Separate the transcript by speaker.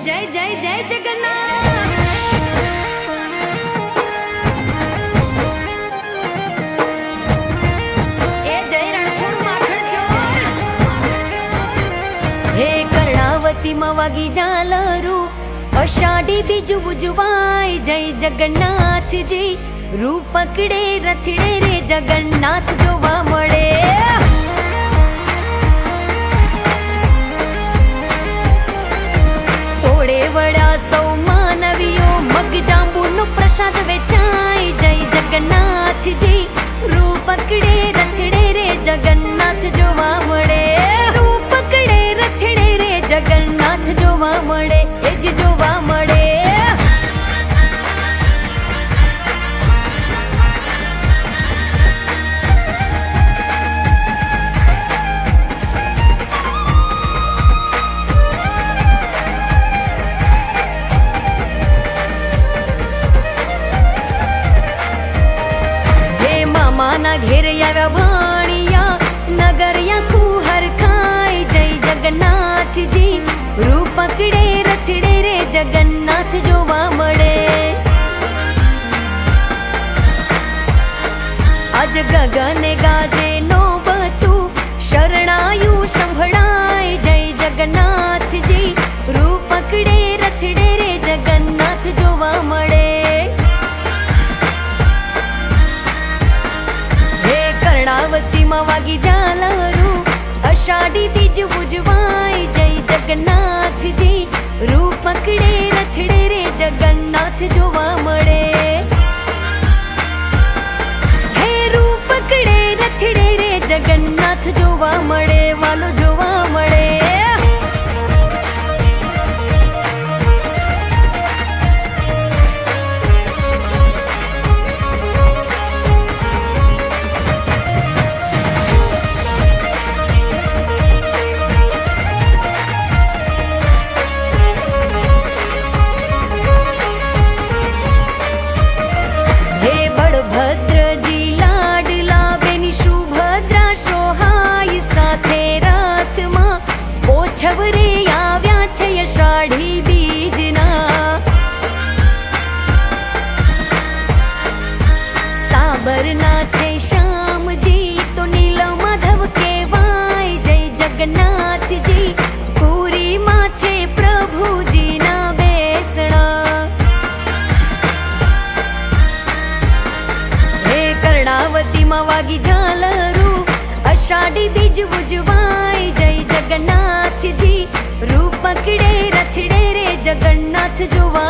Speaker 1: जय जय जय जगन्नाथ। ए जय रणछोड़ माखण चोर। हे कर्णावती में वागी झालरू अषाढ़ी बीजू उजवाय जय जगन्नाथ जी। रूप पकड़े रथड़े रे जगन्नाथ जोवा मळे। टोळे वळ्या सौ मानवीओ मग जांबूनो प्रसाद वेचाय जय जगन्नाथ जी। रूप पकड़े रथड़े रे जगन्नाथ जोवा मळे। रूप पकड़े रथड़े रे जगन्नाथ जोवा मळे। ए जी जोवा मळे। माना घेर याव्या भाणिया नगरिया कुहर खाय जय जगन्नाथ जी। रूप पकड़े रथड़े रे जगन्नाथ जोवा मळे। आज गगने गाजे नोबतू शरणायु संभळाय जय जगन्नाथ जी। रूप पकड़े रथड़े रे जगन्नाथ जोवा मळे। कर्णावती में वागी झालरू अषाढ़ी बीज उजवाय जय जगन्नाथ जी। रूप पकड़े रथड़े रे जगन्नाथ जोवा मळे। हे रूप पकड़े रथड़े रे जगन्नाथ जोवा मळे। वालो जोवा मळे। भद्र जी लाडला बेनी सुभद्रा सोहाय साथे रथ मां ओछवरे आव्या छे अषाढ़ी बीजना। साबरनाथे श्याम जी तो नील माधव केवाय जय जगन्नाथ जी। पूरी मां छे प्रभु जी ना बेसणा। कर्णावती में वागी झालरू अषाढ़ी बीज उजवाय जय जगन्नाथ जी। रूप पकड़े रथड़े रे जगन्नाथ जोवा